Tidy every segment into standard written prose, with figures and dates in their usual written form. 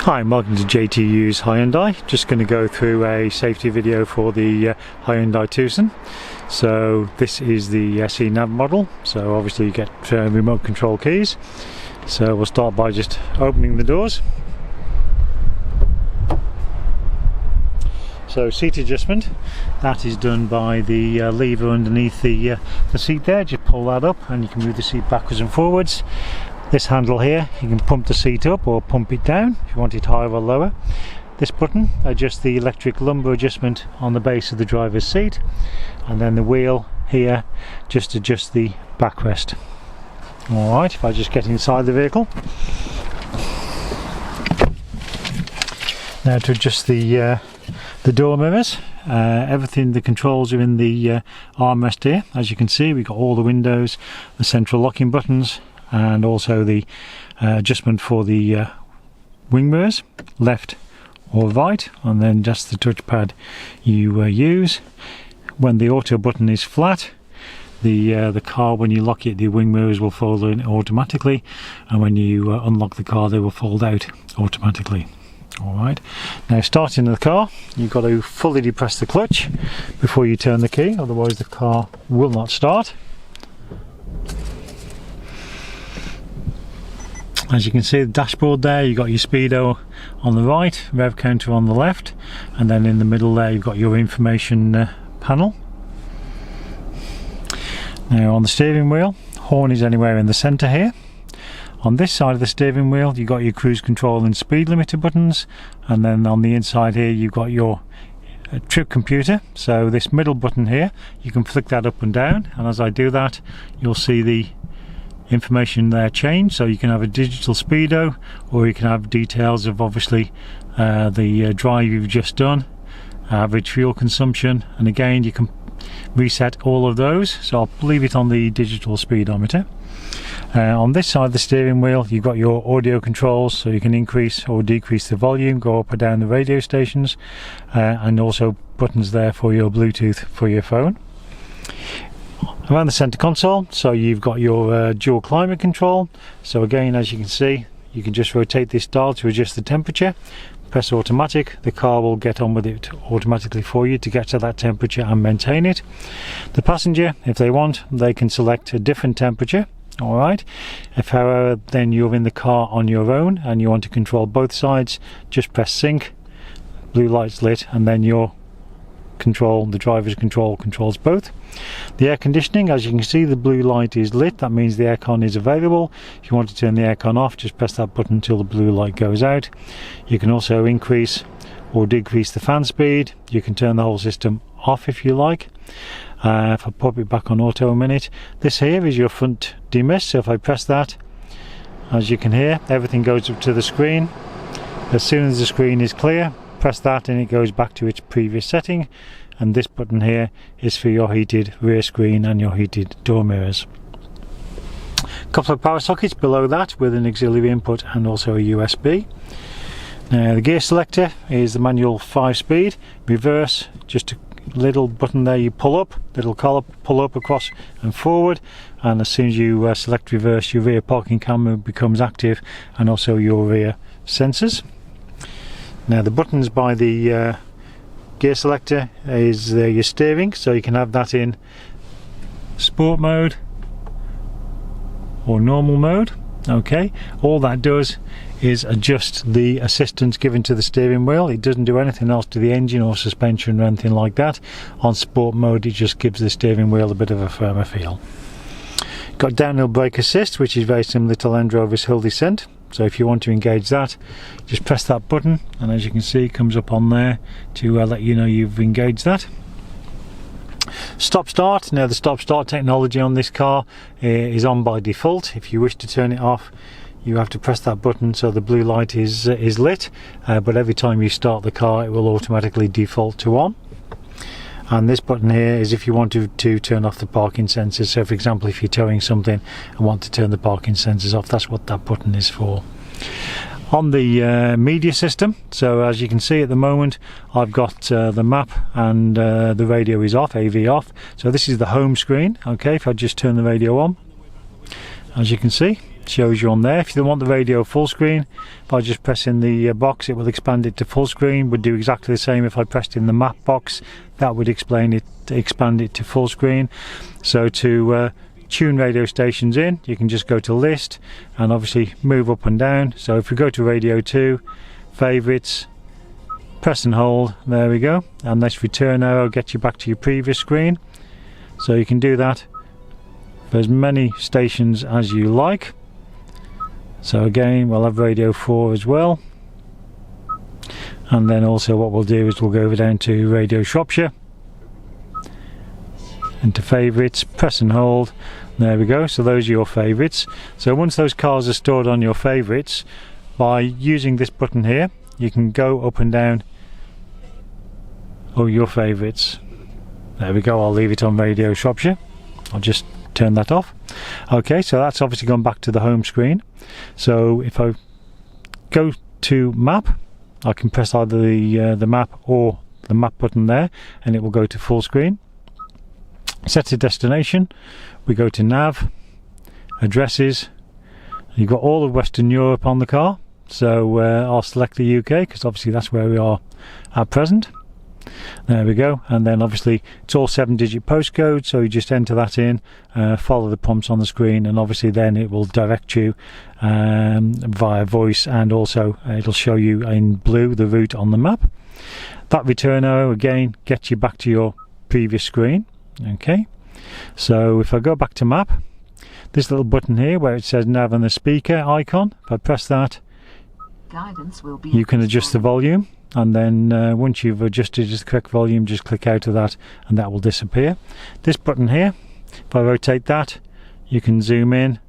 Hi and welcome to JTU's Hyundai. Just going to go through a safety video for the Hyundai Tucson. So this is the SE nav model, so obviously you get remote control keys. So we'll start by just opening the doors. So seat adjustment, that is done by the lever underneath the seat there. Just pull that up and you can move the seat backwards and forwards. This handle here, you can pump the seat up or pump it down if you want it higher or lower. This button adjusts the electric lumbar adjustment on the base of the driver's seat, and then the wheel here just adjusts the backrest. Alright, if I just get inside the vehicle. Now to adjust the door mirrors, everything, the controls are in the armrest here. As you can see, we've got all the windows, the central locking buttons, and also the adjustment for the wing mirrors, left or right, and then just the touchpad you use. When the auto button is flat, the car, when you lock it, the wing mirrors will fold in automatically, and when you unlock the car, they will fold out automatically. Alright, now starting the car, you've got to fully depress the clutch before you turn the key, otherwise the car will not start. As you can see, the dashboard there, you've got your speedo on the right, rev counter on the left, and then in the middle there you've got your information panel. Now on the steering wheel, horn is anywhere in the centre here. On this side of the steering wheel you've got your cruise control and speed limiter buttons, and then on the inside here you've got your trip computer. So this middle button here, you can flick that up and down, and as I do that you'll see the information there change. So you can have a digital speedo, or you can have details of obviously the drive you've just done, average fuel consumption, and again you can reset all of those. So I'll leave it on the digital speedometer. On this side of the steering wheel you've got your audio controls, so you can increase or decrease the volume, go up or down the radio stations, and also buttons there for your Bluetooth for your phone. Around the center console, so you've got your dual climate control. So again, as you can see, you can just rotate this dial to adjust the temperature. Press automatic, the car will get on with it automatically for you to get to that temperature and maintain it. The passenger, if they want, they can select a different temperature. Alright, if however then you're in the car on your own and you want to control both sides, just press sync, blue light's lit, and then your control, the driver's control, controls both. The air conditioning, as you can see, the blue light is lit, that means the aircon is available. If you want to turn the aircon off, just press that button until the blue light goes out. You can also increase or decrease the fan speed. You can turn the whole system off if you like. If I pop it back on auto a minute, this here is your front demist, so if I press that, as you can hear, everything goes up to the screen. As soon as the screen is clear, press that and it goes back to its previous setting. And this button here is for your heated rear screen and your heated door mirrors. A couple of power sockets below that with an auxiliary input and also a USB. Now the gear selector is the manual 5-speed, reverse, just a little button there you pull up, little collar pull up across and forward, and as soon as you select reverse, your rear parking camera becomes active and also your rear sensors. Now the buttons by the gear selector is your steering, so you can have that in sport mode or normal mode. Okay, all that does is adjust the assistance given to the steering wheel. It doesn't do anything else to the engine or suspension or anything like that. On sport mode it just gives the steering wheel a bit of a firmer feel. Got downhill brake assist, which is very similar to Land Rover's hill descent. So if you want to engage that, just press that button, and as you can see, it comes up on there to let you know you've engaged that. Stop start. Now the stop start technology on this car is on by default. If you wish to turn it off, you have to press that button so the blue light is lit, but every time you start the car it will automatically default to on. And this button here is if you want to turn off the parking sensors. So for example, if you're towing something and want to turn the parking sensors off, that's what that button is for. On the media system, so as you can see at the moment I've got the map and the radio is off, AV off. So this is the home screen. Okay, if I just turn the radio on, as you can see, shows you on there. If you don't want the radio full screen, by just pressing the box, it will expand it to full screen. Would do exactly the same if I pressed in the map box. That would expand it to full screen. So to tune radio stations in, you can just go to list and obviously move up and down. So if we go to radio 2, favorites, press and hold, there we go, and this return arrow gets you back to your previous screen. So you can do that for as many stations as you like. So again, we'll have radio 4 as well, and then also what we'll do is we'll go over down to Radio Shropshire, into favourites, press and hold, there we go. So those are your favourites. So once those cars are stored on your favourites, by using this button here, you can go up and down your favourites. There we go, I'll leave it on Radio Shropshire. I'll just turn that off. Okay, so that's obviously gone back to the home screen. So if I go to map, I can press either the map or the map button there, and it will go to full screen. Set a destination, we go to nav, addresses. You've got all of Western Europe on the car, so I'll select the UK because obviously that's where we are at present. There we go, and then obviously it's all 7-digit postcode, so you just enter that in, follow the prompts on the screen, and obviously then it will direct you via voice, and also it'll show you in blue the route on the map. That return arrow again gets you back to your previous screen. Okay, so if I go back to map, this little button here where it says nav and the speaker icon, if I press that, guidance will be you can adjust the volume, and then once you've adjusted the correct volume, just click out of that and that will disappear. This button here, if I rotate that, you can zoom in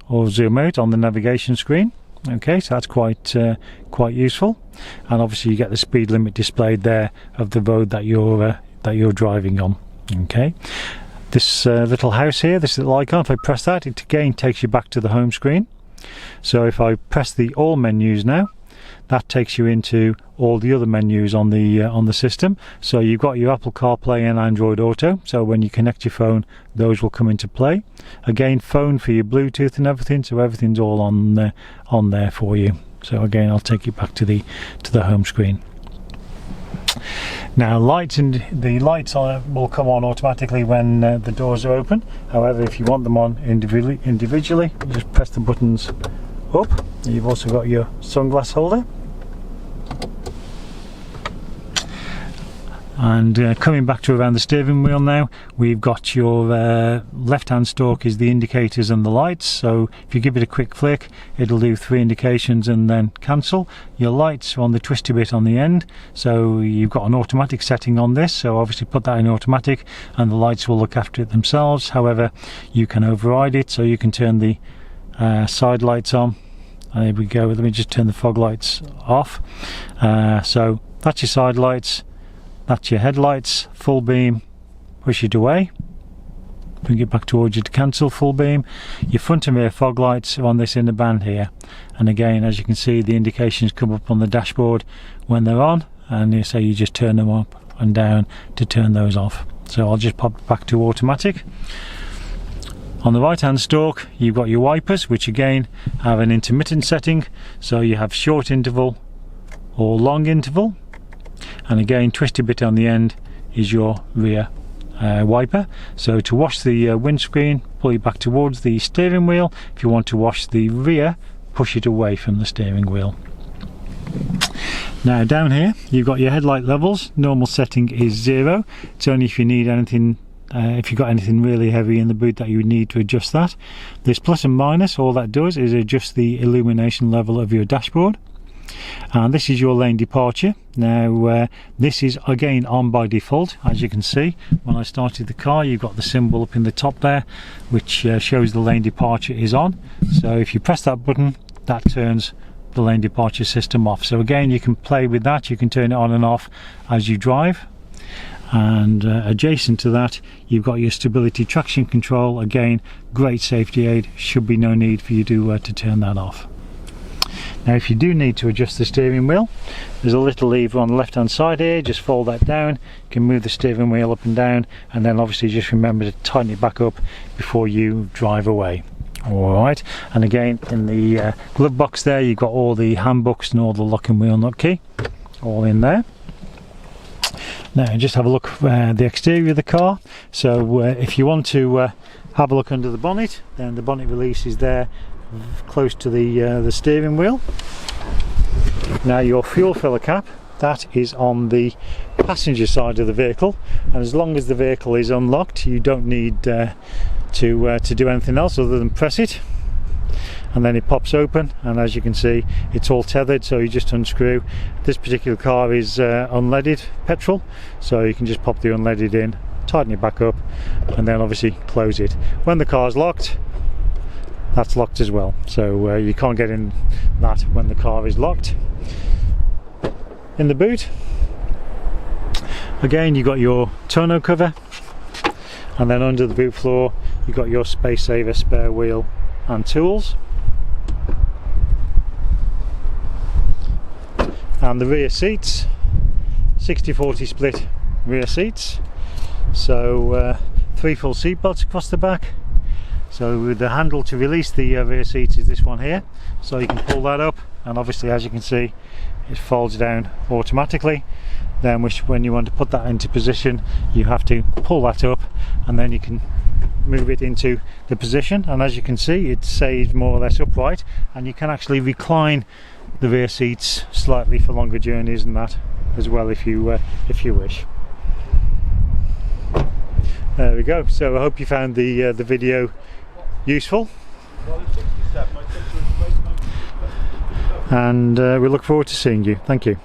or zoom out on the navigation screen. Okay, so that's quite useful, and obviously you get the speed limit displayed there of the road that you're driving on. Okay, this little house here, this little icon, if I press that, it again takes you back to the home screen. So if I press the all menus now, that takes you into all the other menus on the system. So you've got your Apple CarPlay and Android Auto, so when you connect your phone, those will come into play. Again, phone for your Bluetooth and everything, so everything's all on there for you. So again, I'll take you back to the home screen. Now the lights will come on automatically when the doors are open. However, if you want them on individually, you just press the buttons up. You've also got your sunglass holder. And coming back to around the steering wheel now, we've got your left hand stalk is the indicators and the lights. So if you give it a quick flick, it'll do 3 indications and then cancel. Your lights are on the twisty bit on the end, so you've got an automatic setting on this, so obviously put that in automatic and the lights will look after it themselves. However, you can override it, so you can turn the side lights on. There we go, let me just turn the fog lights off. So that's your side lights. That's your headlights, full beam, push it away, bring it back towards you to cancel, full beam. Your front and rear fog lights are on this inner band here, and again, as you can see, the indications come up on the dashboard when they're on, and you just turn them up and down to turn those off. So I'll just pop back to automatic. On the right hand stalk, you've got your wipers, which again have an intermittent setting, so you have short interval or long interval. And again, twisty bit on the end is your rear wiper. So to wash the windscreen, pull it back towards the steering wheel. If you want to wash the rear, push it away from the steering wheel. Now down here, you've got your headlight levels. Normal setting is 0. It's only if you need anything, if you've got anything really heavy in the boot, that you would need to adjust that. This plus and minus, all that does is adjust the illumination level of your dashboard. And this is your lane departure. Now this is again on by default. As you can see, when I started the car, you've got the symbol up in the top there which shows the lane departure is on. So if you press that button, that turns the lane departure system off. So again, you can play with that, you can turn it on and off as you drive. And adjacent to that, you've got your stability traction control. Again, great safety aid, should be no need for you to turn that off. Now if you do need to adjust the steering wheel, there's a little lever on the left hand side here, just fold that down, you can move the steering wheel up and down, and then obviously just remember to tighten it back up before you drive away. Alright, and again in the glove box there you've got all the handbooks and all the lock and wheel nut key all in there. Now just have a look at the exterior of the car. So if you want to have a look under the bonnet, then the bonnet release is there close to the steering wheel. Now your fuel filler cap, that is on the passenger side of the vehicle, and as long as the vehicle is unlocked you don't need to do anything else other than press it, and then it pops open, and as you can see it's all tethered, so you just unscrew. This particular car is unleaded petrol, so you can just pop the unleaded in, tighten it back up, and then obviously close it. When the car's locked, that's locked as well, so you can't get in that when the car is locked. In the boot again you've got your tonneau cover, and then under the boot floor you've got your space saver spare wheel and tools. And the rear seats, 60-40 split rear seats, so 3 full seat belts across the back. So the handle to release the rear seats is this one here, so you can pull that up, and obviously as you can see it folds down automatically. Then when you want to put that into position you have to pull that up, and then you can move it into the position, and as you can see it stays more or less upright, and you can actually recline the rear seats slightly for longer journeys and that as well if you wish. There we go. So I hope you found the video useful, and we look forward to seeing you. Thank you.